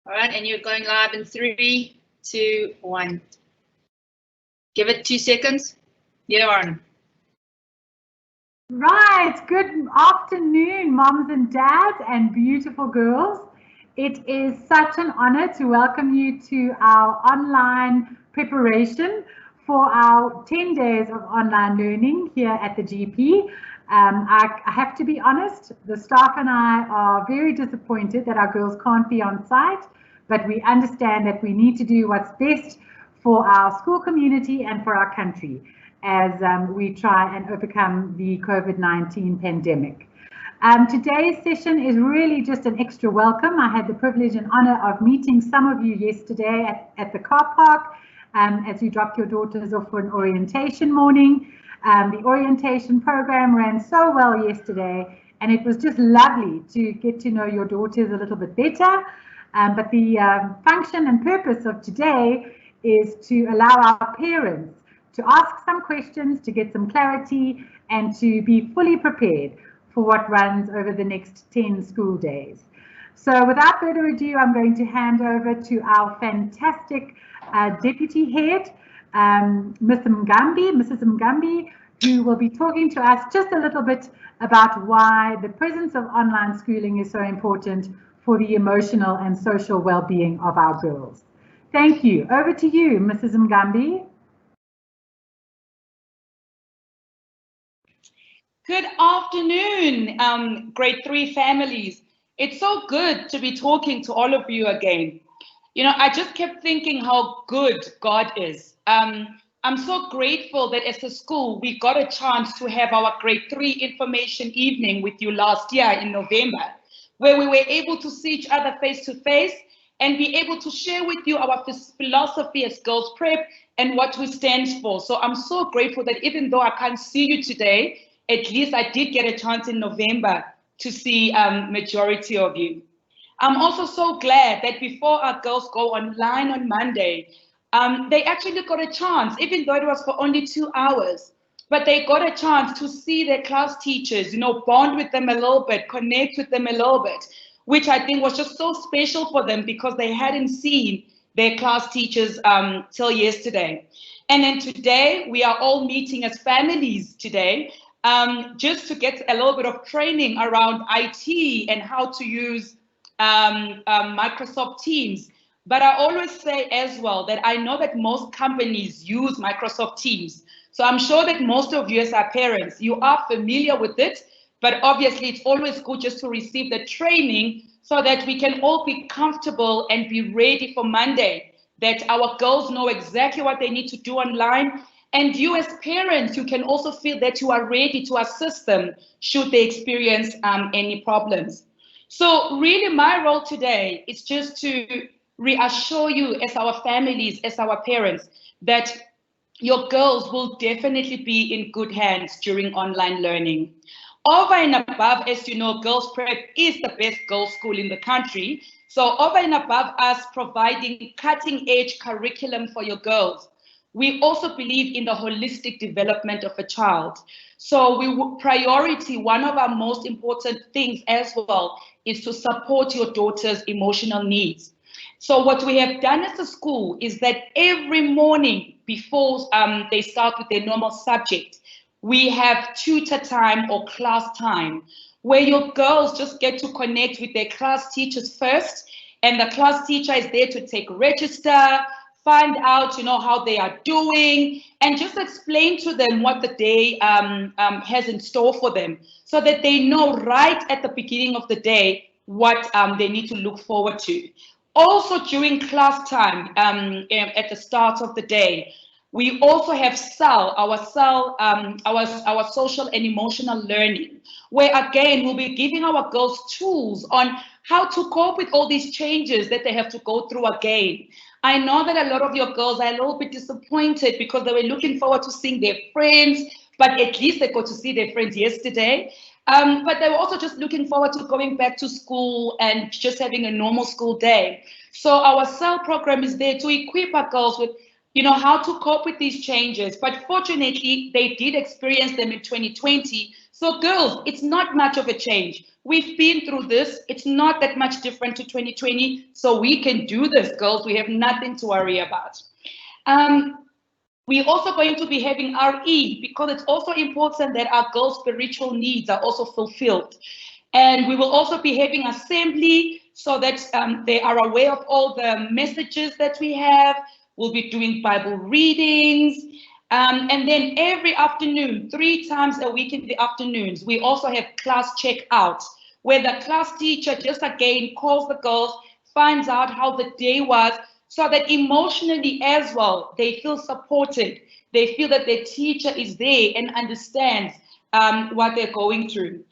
All right, and you're going live in 3, 2, 1. Give it 2 seconds. You're on. Right, good afternoon, moms and dads and beautiful girls. It is such an honor to welcome you to our online preparation for our 10 days of online learning here at the GP. I have to be honest, the staff and I are very disappointed that our girls can't be on site, but we understand that we need to do what's best for our school community and for our country as we try and overcome the COVID-19 pandemic. Today's session is really just an extra welcome. I had the privilege and honor of meeting some of you yesterday at the car park as you dropped your daughters off for an orientation morning. The orientation program ran so well yesterday, and it was just lovely to get to know your daughters a little bit better. But the function and purpose of today is to allow our parents to ask some questions, to get some clarity, and to be fully prepared for what runs over the next 10 school days. So without further ado, I'm going to hand over to our fantastic Deputy Head, Mrs. Mgambi, who will be talking to us just a little bit about why the presence of online schooling is so important for the emotional and social well-being of our girls. Thank you. Over to you, Mrs. Mgambi. Good afternoon, grade 3 families. It's so good to be talking to all of you again. You know, I just kept thinking how good God is. I'm so grateful that as a school, we got a chance to have our grade 3 information evening with you last year in November, where we were able to see each other face to face and be able to share with you our philosophy as Girls Prep and what we stand for. So I'm so grateful that even though I can't see you today, at least I did get a chance in November to see majority of you. I'm also so glad that before our girls go online on Monday, they actually got a chance, even though it was for only 2 hours, but they got a chance to see their class teachers, you know, bond with them a little bit, connect with them a little bit, which I think was just so special for them because they hadn't seen their class teachers till yesterday. And then today, we are all meeting as families today, just to get a little bit of training around IT and how to use Microsoft Teams. But I always say as well that I know that most companies use Microsoft Teams. So I'm sure that most of you as our parents, you are familiar with it, but obviously it's always good just to receive the training so that we can all be comfortable and be ready for Monday, that our girls know exactly what they need to do online. And you as parents, you can also feel that you are ready to assist them should they experience any problems. So really my role today is just to reassure you as our families, as our parents, that your girls will definitely be in good hands during online learning. Over and above, as you know, Girls Prep is the best girls' school in the country. So over and above us providing cutting-edge curriculum for your girls, we also believe in the holistic development of a child. So priority, one of our most important things as well, is to support your daughter's emotional needs. So what we have done as a school is that every morning before they start with their normal subject, we have tutor time or class time where your girls just get to connect with their class teachers first, and the class teacher is there to take register, find out, you know, how they are doing, and just explain to them what the day has in store for them so that they know right at the beginning of the day what they need to look forward to. Also during class time, at the start of the day, we also have our social and emotional learning, where again, we'll be giving our girls tools on how to cope with all these changes that they have to go through again. I know that a lot of your girls are a little bit disappointed because they were looking forward to seeing their friends, but at least they got to see their friends yesterday. But they were also just looking forward to going back to school and just having a normal school day. So our CEL program is there to equip our girls with, you know, how to cope with these changes. But fortunately, they did experience them in 2020. So girls, it's not much of a change. We've been through this. It's not that much different to 2020. So we can do this, girls. We have nothing to worry about. We're also going to be having RE because it's also important that our girls' spiritual needs are also fulfilled. And we will also be having assembly so that they are aware of all the messages that we have. We'll be doing Bible readings. And then every afternoon, 3 times a week in the afternoons, we also have class checkouts where the class teacher just again calls the girls, finds out how the day was, so that emotionally as well, they feel supported. They feel that their teacher is there and understands what they're going through.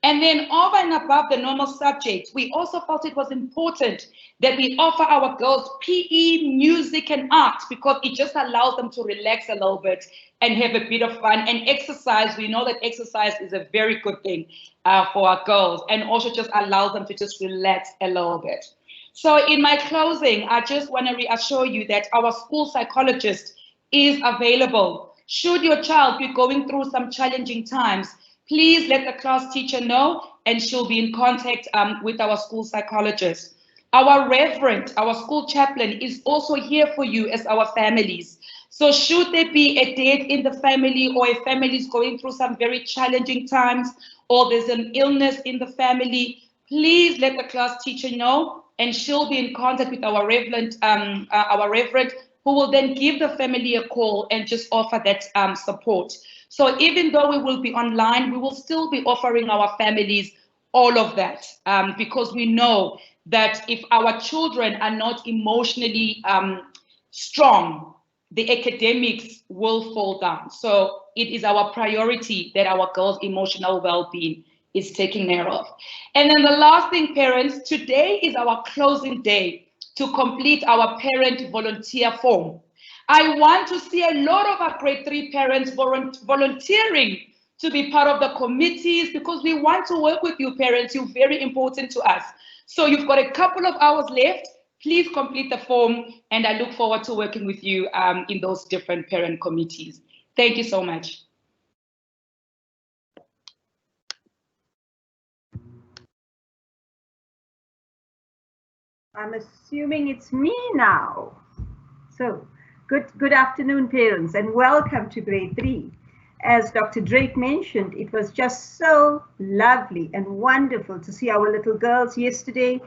And then over and above the normal subjects, we also felt it was important that we offer our girls PE, music, and art because it just allows them to relax a little bit and have a bit of fun. And exercise, we know that exercise is a very good thing for our girls and also just allows them to just relax a little bit. So in my closing, I just want to reassure you that our school psychologist is available. Should your child be going through some challenging times, please let the class teacher know and she'll be in contact with our school psychologist. Our reverend, our school chaplain is also here for you as our families. So should there be a death in the family or a family is going through some very challenging times or there's an illness in the family, please let the class teacher know and she'll be in contact with our reverend who will then give the family a call and just offer that support. So even though we will be online, we will still be offering our families all of that because we know that if our children are not emotionally strong, the academics will fall down. So it is our priority that our girls' emotional well-being is taken care of. And then the last thing, parents, today is our closing day to complete our parent volunteer form. I want to see a lot of our grade 3 parents volunteering to be part of the committees because we want to work with you parents. You're very important to us. So you've got a couple of hours left. Please complete the form and I look forward to working with you in those different parent committees. Thank you so much. I'm assuming it's me now. So good afternoon, parents, and welcome to grade 3. As Dr. Drake mentioned, it was just so lovely and wonderful to see our little girls yesterday.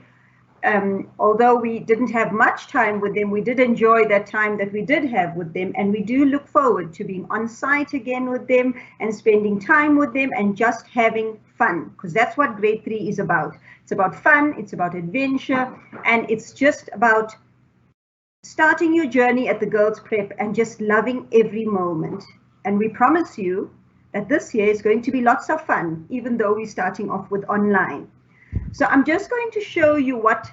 Although we didn't have much time with them, we did enjoy that time that we did have with them, and we do look forward to being on site again with them and spending time with them and just having fun, because that's what grade 3 is about. It's about fun, it's about adventure, and it's just about starting your journey at the Girls Prep and just loving every moment. And we promise you that this year is going to be lots of fun, even though we're starting off with online. So I'm just going to show you what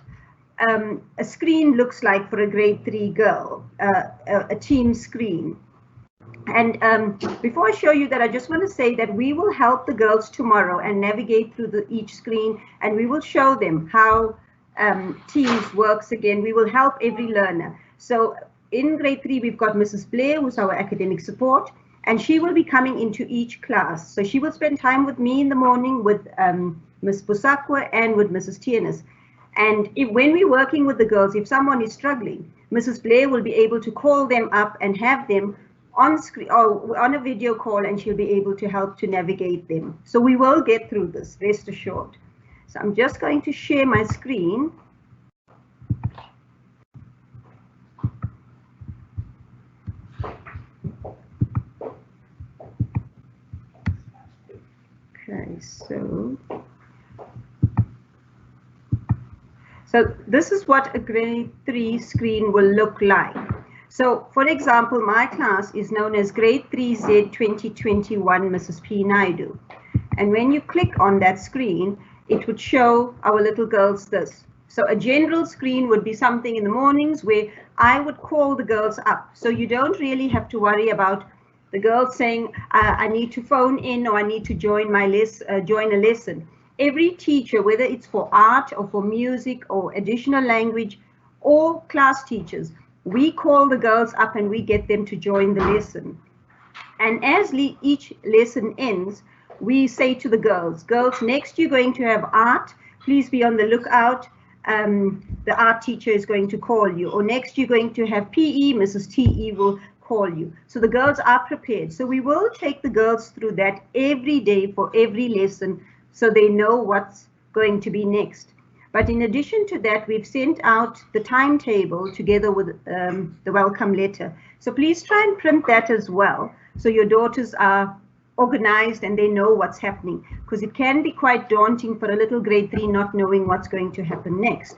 a screen looks like for a grade 3 girl, a team screen. And before I show you that, I just want to say that we will help the girls tomorrow and navigate through each screen, and we will show them how Teams works again. We will help every learner. So in grade 3, we've got Mrs. Blair, who's our academic support, and she will be coming into each class. So she will spend time with me in the morning with Ms. Busakwa and with Mrs. Tienes. And when we're working with the girls, if someone is struggling, Mrs. Blair will be able to call them up and have them on screen or on a video call, and she'll be able to help to navigate them. So we will get through this, rest assured. So I'm just going to share my screen. Okay, so this is what a grade 3 screen will look like. So for example, my class is known as grade 3Z 2021 Mrs. P. Naidu. And when you click on that screen, it would show our little girls this. So a general screen would be something in the mornings where I would call the girls up. So you don't really have to worry about the girls saying, I need to phone in or I need to join a lesson. Every teacher, whether it's for art or for music or additional language or class teachers, we call the girls up and we get them to join the lesson. And as each lesson ends, we say to the girls, next you're going to have art. Please be on the lookout. The art teacher is going to call you. Or next you're going to have PE, Mrs. TE will call you. So the girls are prepared. So we will take the girls through that every day for every lesson so they know what's going to be next. But in addition to that, we've sent out the timetable together with the welcome letter. So please try and print that as well, so your daughters are organized and they know what's happening, because it can be quite daunting for a little grade 3 not knowing what's going to happen next.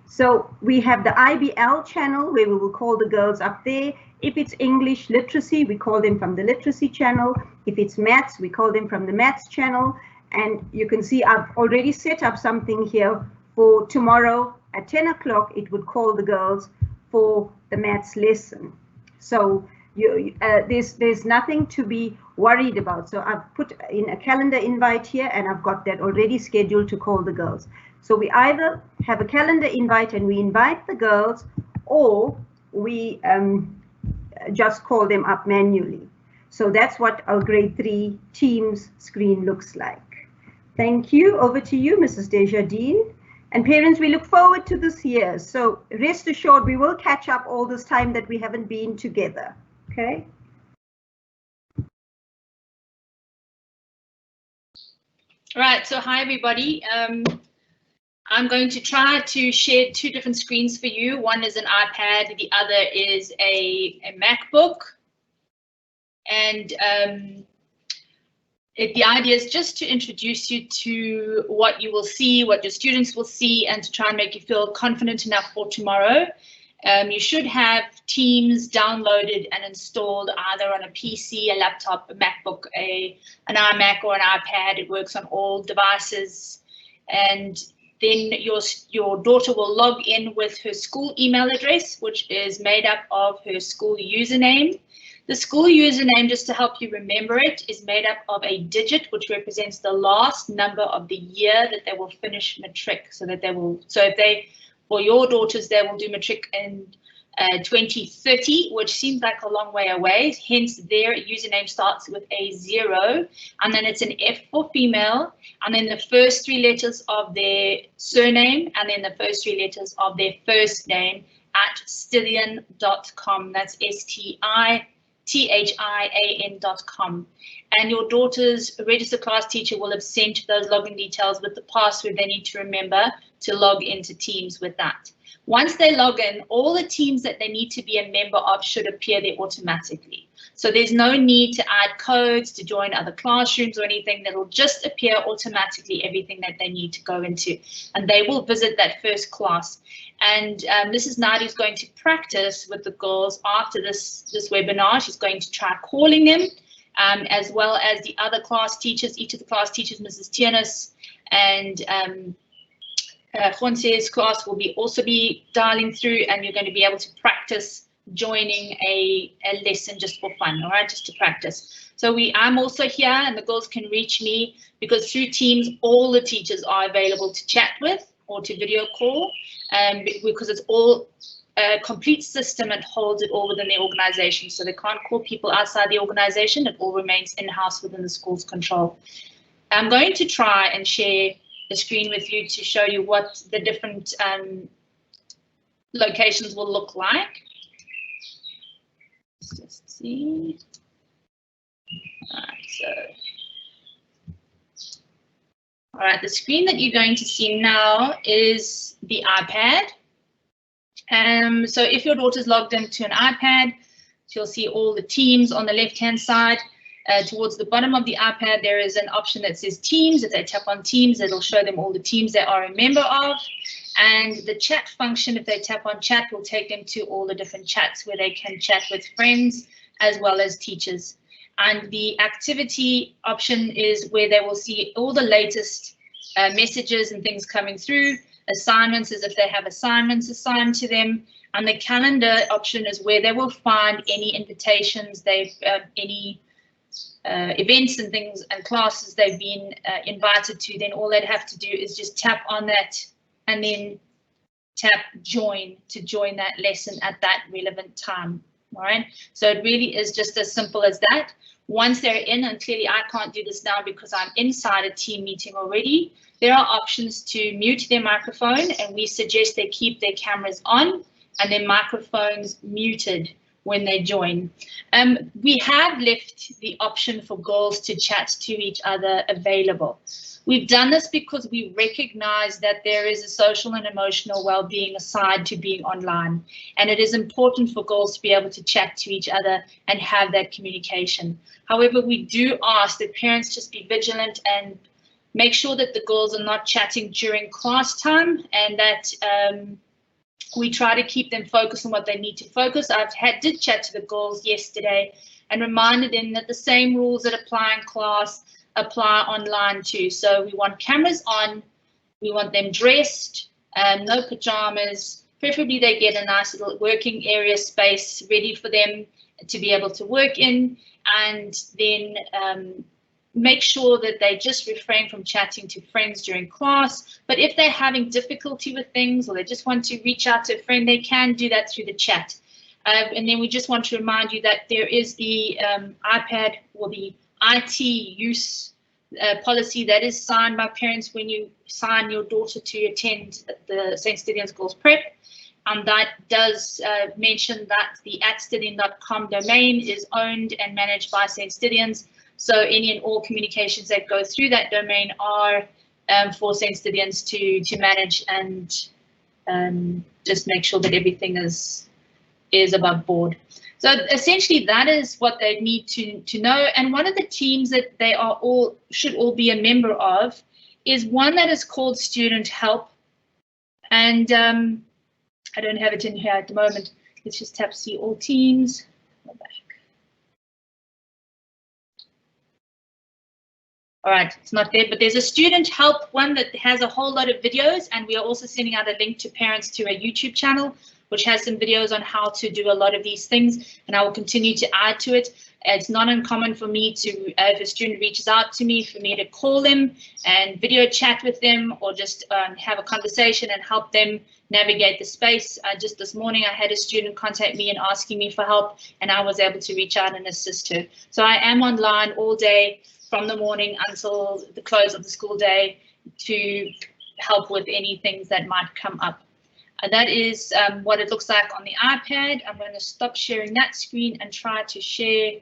So we have the IBL channel where we will call the girls up there. If it's English literacy, we call them from the literacy channel. If it's maths, we call them from the maths channel. And you can see I've already set up something here for tomorrow at 10 o'clock. It would call the girls for the maths lesson. So there's nothing to be worried about. So I've put in a calendar invite here and I've got that already scheduled to call the girls. So we either have a calendar invite and we invite the girls, or we just call them up manually. So that's what our grade 3 Teams screen looks like. Thank you. Over to you, Mrs. Desjardins. And parents, we look forward to this year. So rest assured, we will catch up all this time that we haven't been together. Okay. Right, so hi everybody. I'm going to try to share 2 different screens for you. One is an iPad, the other is a MacBook. And the idea is just to introduce you to what you will see, what your students will see, and to try and make you feel confident enough for tomorrow. You should have Teams downloaded and installed either on a PC, a laptop, a MacBook, an iMac or an iPad. It works on all devices. And then your daughter will log in with her school email address, which is made up of her school username. The school username, just to help you remember it, is made up of a digit, which represents the last number of the year that they will finish matric. For your daughters, they will do matric in 2030, which seems like a long way away. Hence, their username starts with a 0, and then it's an F for female, and then the first 3 letters of their surname, and then the first 3 letters of their first name at stithian.com. That's STITHIAN.com. And your daughter's registered class teacher will have sent those login details with the password they need to remember to log into Teams with that. Once they log in, all the teams that they need to be a member of should appear there automatically. So there's no need to add codes to join other classrooms or anything. That'll just appear automatically, everything that they need to go into. And they will visit that first class. And Mrs. Nadi is going to practice with the girls after this webinar. She's going to try calling them, as well as the other class teachers, each of the class teachers, Mrs. Tiernes and Fonse's class will also be dialing through, and you're going to be able to practice joining a lesson just for fun, all right, just to practice. So I'm also here, and the girls can reach me because through Teams, all the teachers are available to chat with or to video call, because it's all a complete system and holds it all within the organization. So they can't call people outside the organization. It all remains in-house within the school's control. I'm going to try and share the screen with you to show you what the different locations will look like. Let's just see. All right, the screen that you're going to see now is the iPad. So if your daughter's logged into an iPad, she'll see all the teams on the left-hand side. Towards the bottom of the iPad, there is an option that says Teams. If they tap on Teams, it'll show them all the teams they are a member of. And the chat function, if they tap on chat, will take them to all the different chats where they can chat with friends as well as teachers. And the activity option is where they will see all the latest messages and things coming through. Assignments is if they have assignments assigned to them. And the calendar option is where they will find any invitations, any events and things and classes they've been invited to. Then all they'd have to do is just tap on that and then tap join to join that lesson at that relevant time. All right, so it really is just as simple as that. Once they're in, and clearly I can't do this now because I'm inside a team meeting already, there are options to mute their microphone, and we suggest they keep their cameras on and their microphones muted when they join. We have left the option for girls to chat to each other available. We've done this because we recognize that there is a social and emotional well-being aside to being online, and it is important for girls to be able to chat to each other and have that communication. However, we do ask that parents just be vigilant and make sure that the girls are not chatting during class time, and that we try to keep them focused on what they need to focus. Did chat to the girls yesterday and reminded them that the same rules that apply in class apply online too. So we want cameras on, we want them dressed, no pajamas, preferably they get a nice little working area space ready for them to be able to work in, and then make sure that they just refrain from chatting to friends during class. But if they're having difficulty with things or they just want to reach out to a friend, they can do that through the chat. And then we just want to remind you that there is the iPad or the IT use policy that is signed by parents when you sign your daughter to attend the St. Stithians Girls Prep. That does mention that the @stithian.com domain is owned and managed by St. Stithians. So any and all communications that go through that domain are for St. Stithians to manage and just make sure that everything is above board. So essentially that is what they need to know. And one of the teams that they should all be a member of is one that is called Student Help. And I don't have it in here at the moment. Let's just tap see all teams. Go back. All right, it's not there, but there's a Student Help one that has a whole lot of videos, and we are also sending out a link to parents to a YouTube channel which has some videos on how to do a lot of these things, and I will continue to add to it. It's not uncommon for me to, if a student reaches out to me, for me to call them and video chat with them, or just have a conversation and help them navigate the space. Just this morning, I had a student contact me and asking me for help, and I was able to reach out and assist her. So I am online all day from the morning until the close of the school day to help with any things that might come up. And that is what it looks like on the iPad. I'm going to stop sharing that screen and try to share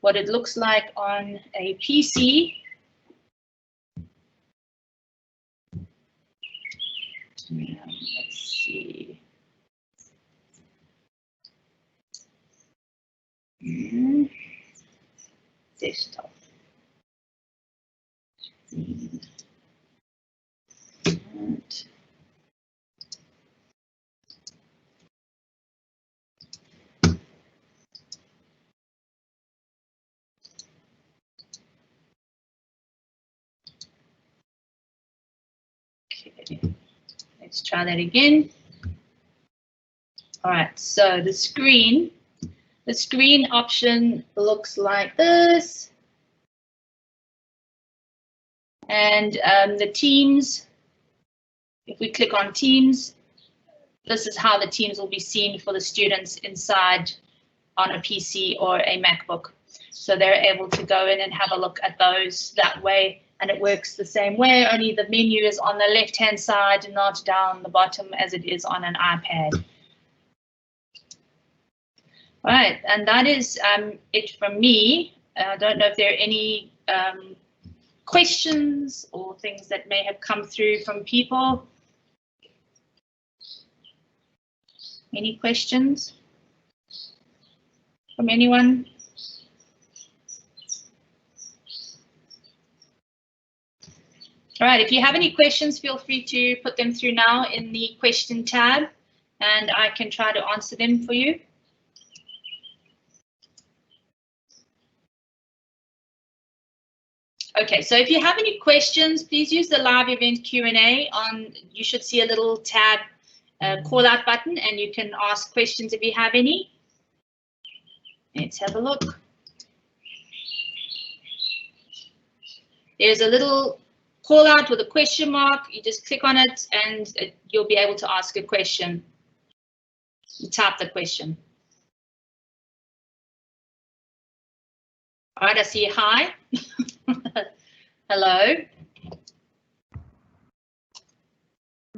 what it looks like on a PC. Let's see. Desktop. And let's try that again. All right, so the screen option looks like this. And the teams, if we click on teams, this is how the teams will be seen for the students inside on a PC or a MacBook. So they're able to go in and have a look at those that way. And it works the same way, only the menu is on the left-hand side and not down the bottom as it is on an iPad. All right, and that is it from me. I don't know if there are any questions or things that may have come through from people. Any questions from anyone? All right, if you have any questions, feel free to put them through now in the question tab, and I can try to answer them for you. Okay, so if you have any questions, please use the live event Q&A on, you should see a little tab call out button, and you can ask questions if you have any. Let's have a look. There's a little call out with a question mark. You just click on it and you'll be able to ask a question. You type the question. All right, I see you. Hi. Hello.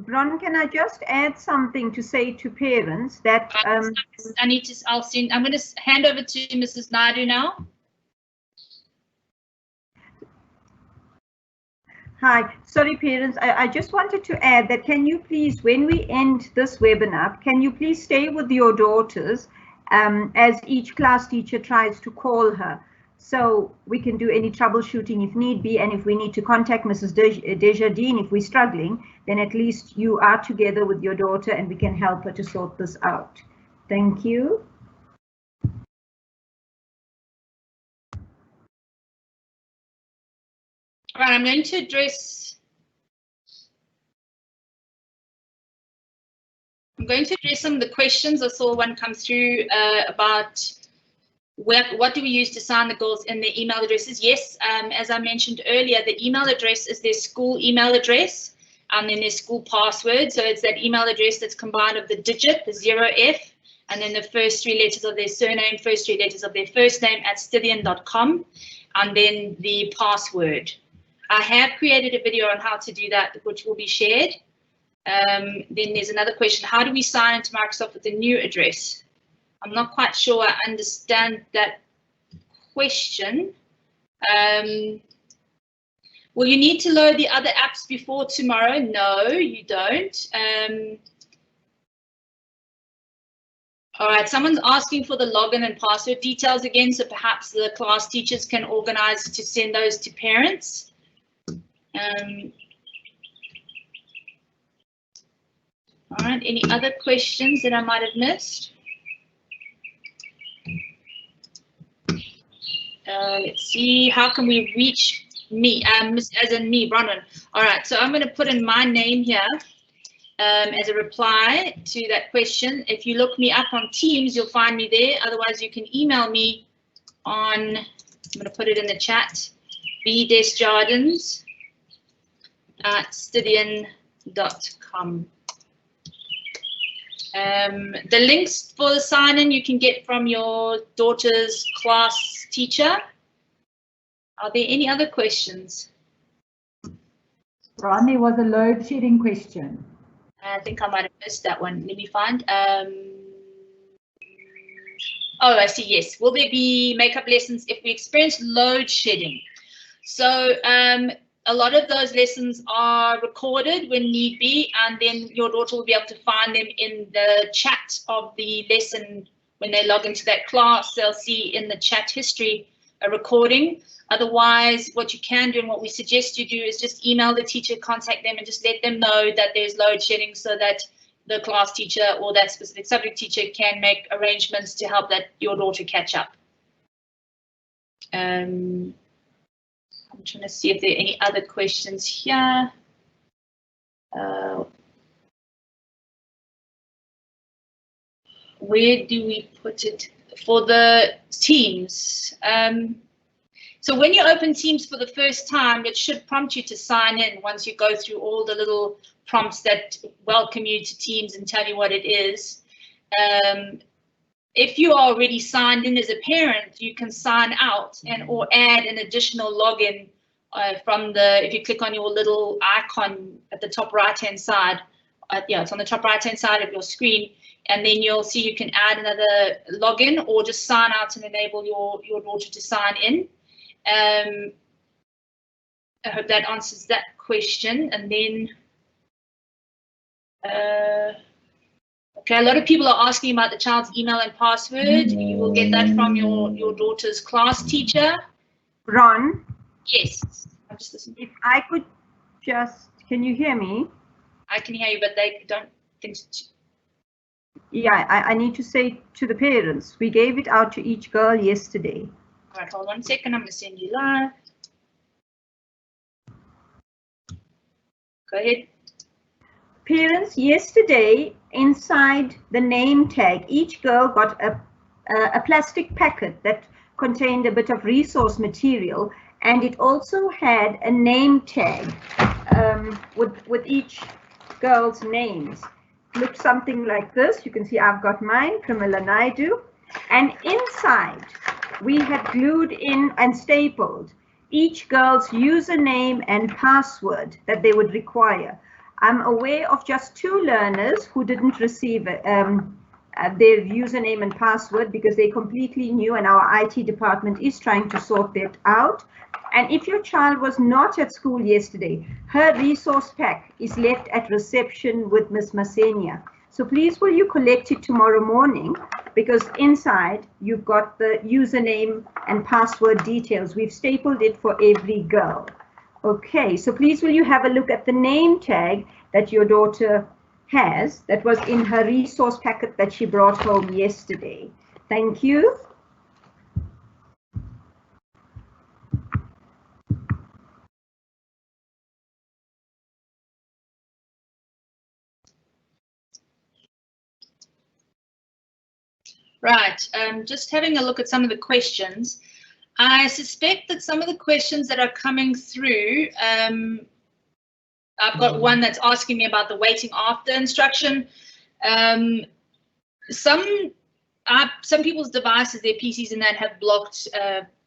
Ron, can I just add something to say to parents that I need to, I'm going to hand over to Mrs. Naidu now. Hi, sorry parents, I just wanted to add that can you please, when we end this webinar, can you please stay with your daughters as each class teacher tries to call her, so we can do any troubleshooting if need be, and if we need to contact Mrs. Desjardins if we're struggling, then at least you are together with your daughter and we can help her to sort this out. Thank you. All right, I'm going to address some of the questions. I saw one come through about what do we use to sign the girls in their email addresses. Yes, as I mentioned earlier, the email address is their school email address and then their school password. So it's that email address that's combined of the digit, the 0F, and then the first 3 letters of their surname, first 3 letters of their first name at Stydian.com, and then the password. I have created a video on how to do that, which will be shared. Then there's another question. How do we sign into Microsoft with the new address? I'm not quite sure I understand that question. Will you need to load the other apps before tomorrow? No, you don't. All right, someone's asking for the login and password details again, so perhaps the class teachers can organize to send those to parents. All right, any other questions that I might have missed? Let's see, how can we reach me, as in me, Bronwyn? All right, so I'm going to put in my name here as a reply to that question. If you look me up on Teams, you'll find me there. Otherwise, you can email me on, I'm going to put it in the chat, bdesjardins@stydian.com. The links for the sign-in you can get from your daughter's class teacher. Are there any other questions? Ron, there was a load shedding question. I think I might have missed that one. Let me find. Oh, I see. Yes. Will there be makeup lessons if we experience load shedding? So a lot of those lessons are recorded when need be, and then your daughter will be able to find them in the chat of the lesson. When they log into that class, they'll see in the chat history a recording. Otherwise, what you can do and what we suggest you do is just email the teacher, contact them, and just let them know that there's load shedding so that the class teacher or that specific subject teacher can make arrangements to help that your daughter catch up. I'm trying to see if there are any other questions here. Where do we put it for the Teams? So when you open Teams for the first time, it should prompt you to sign in once you go through all the little prompts that welcome you to Teams and tell you what it is. If you are already signed in as a parent, you can sign out and or add an additional login from if you click on your little icon at the top right-hand side. Yeah, it's on the top right-hand side of your screen. And then you'll see you can add another login or just sign out and enable your daughter to sign in. I hope that answers that question. And then, okay, a lot of people are asking about the child's email and password. You will get that from your daughter's class teacher. Ron? Yes. I'm just listening. If I could just, can you hear me? I can hear you, but they don't think so. Yeah, I need to say to the parents, we gave it out to each girl yesterday. All right, hold on a second. I'm going to send you live. Go ahead. Parents, yesterday inside the name tag, each girl got a plastic packet that contained a bit of resource material, and it also had a name tag with each girl's names. Looks something like this. You can see I've got mine, Pramila Naidu, and inside we had glued in and stapled each girl's username and password that they would require. I'm aware of just 2 learners who didn't receive their username and password because they're completely new, and our IT department is trying to sort that out. And if your child was not at school yesterday, her resource pack is left at reception with Ms. Masenia. So please will you collect it tomorrow morning, because inside you've got the username and password details. We've stapled it for every girl. Okay, so please will you have a look at the name tag that your daughter has that was in her resource packet that she brought home yesterday. Thank you. Right, just having a look at some of the questions. I suspect that some of the questions that are coming through, I've got one that's asking me about the waiting after instruction. Some people's devices, their PCs and that, have blocked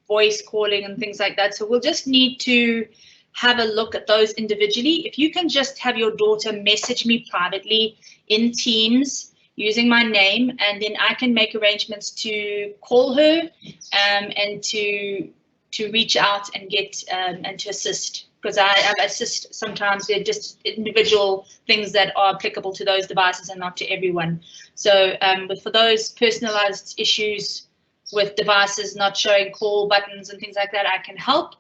voice calling and things like that. So we'll just need to have a look at those individually. If you can just have your daughter message me privately in Teams using my name, and then I can make arrangements to call her and to reach out and get and to assist, because I assist sometimes. They're just individual things that are applicable to those devices and not to everyone. So but for those personalized issues with devices not showing call buttons and things like that, I can help.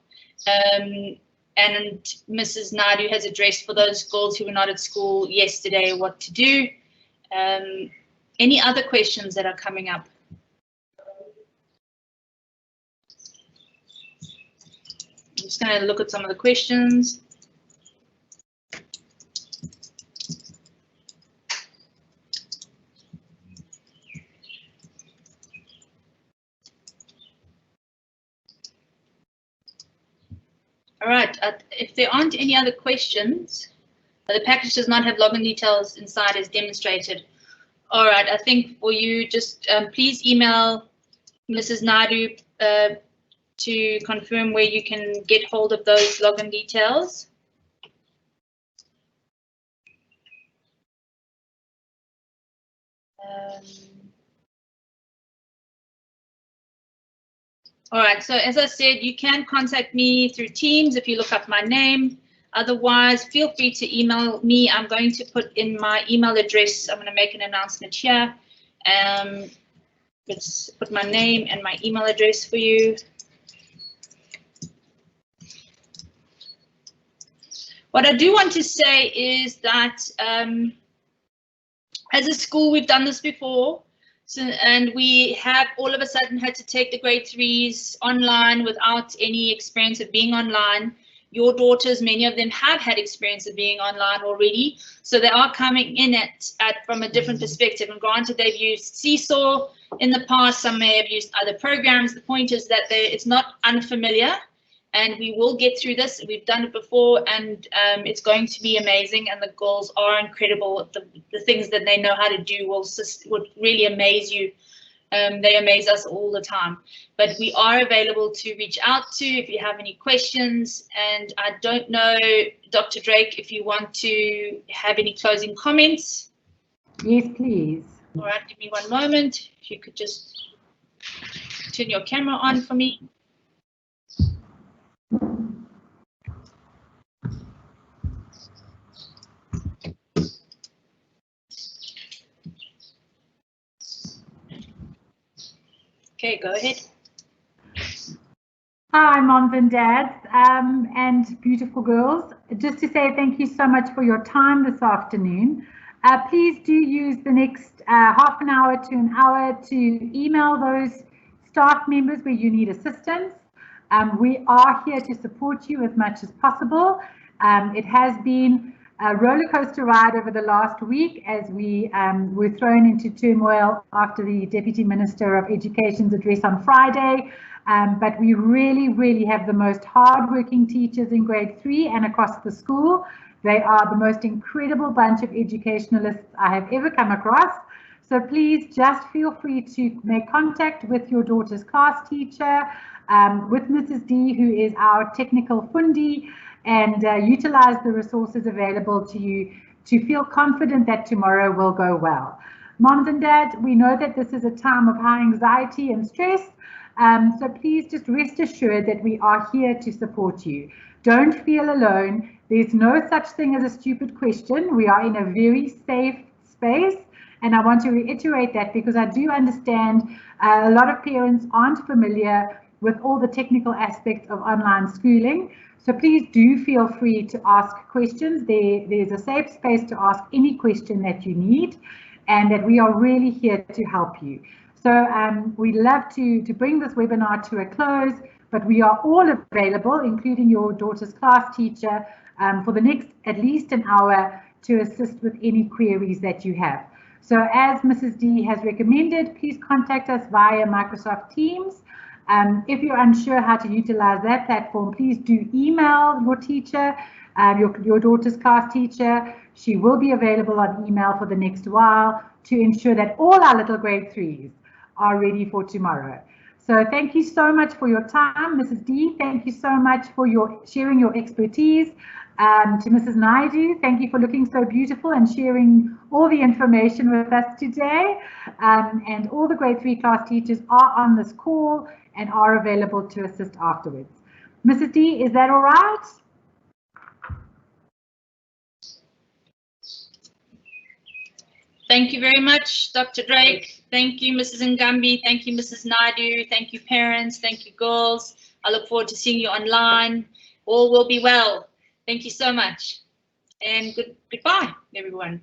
And Mrs. Naidu has addressed for those girls who were not at school yesterday what to do. Any other questions that are coming up? I'm just going to look at some of the questions. All right, if there aren't any other questions, the package does not have login details inside as demonstrated. All right, I think for you, just please email Mrs. Naidu to confirm where you can get hold of those login details. All right, so as I said, you can contact me through Teams if you look up my name. Otherwise, feel free to email me. I'm going to put in my email address. I'm going to make an announcement here. Let's put my name and my email address for you. What I do want to say is that as a school, we've done this before. So, and we have all of a sudden had to take the grade 3s online without any experience of being online. Your daughters, many of them have had experience of being online already, so they are coming in at from a different perspective. And granted, they've used Seesaw in the past, some may have used other programs. The point is that it's not unfamiliar, and we will get through this. We've done it before, and it's going to be amazing, and the girls are incredible. The things that they know how to do would really amaze you. They amaze us all the time, but we are available to reach out to if you have any questions. And I don't know, Dr. Drake, if you want to have any closing comments. Yes, please. All right, give me one moment. If you could just turn your camera on for me. Okay, go ahead. Hi, moms and dads and beautiful girls. Just to say thank you so much for your time this afternoon. Please do use the next half an hour to an hour to email those staff members where you need assistance. We are here to support you as much as possible. It has been a roller coaster ride over the last week as we were thrown into turmoil after the Deputy Minister of Education's address on Friday. But we really have the most hardworking teachers in grade 3 and across the school. They are the most incredible bunch of educationalists I have ever come across. So please just feel free to make contact with your daughter's class teacher, with Mrs. D, who is our technical fundi, and utilize the resources available to you to feel confident that tomorrow will go well. Moms and dads, we know that this is a time of high anxiety and stress, so please just rest assured that we are here to support you. Don't feel alone. There's no such thing as a stupid question. We are in a very safe space. And I want to reiterate that because I do understand a lot of parents aren't familiar with all the technical aspects of online schooling. So please do feel free to ask questions. There's a safe space to ask any question that you need, and that we are really here to help you. So we'd love to bring this webinar to a close, but we are all available, including your daughter's class teacher, for the next at least an hour to assist with any queries that you have. So as Mrs. D has recommended, please contact us via Microsoft Teams. If you're unsure how to utilize that platform, please do email your teacher, your daughter's class teacher. She will be available on email for the next while to ensure that all our little grade 3s are ready for tomorrow. So thank you so much for your time, Mrs. D. Thank you so much for sharing your expertise. To Mrs. Naidu, thank you for looking so beautiful and sharing all the information with us today. And all the grade 3 class teachers are on this call and are available to assist afterwards. Mrs. D, is that all right? Thank you very much, Dr. Drake. Thank you, Mrs. Ngambi. Thank you, Mrs. Naidu. Thank you, parents. Thank you, girls. I look forward to seeing you online. All will be well. Thank you so much. And goodbye, everyone.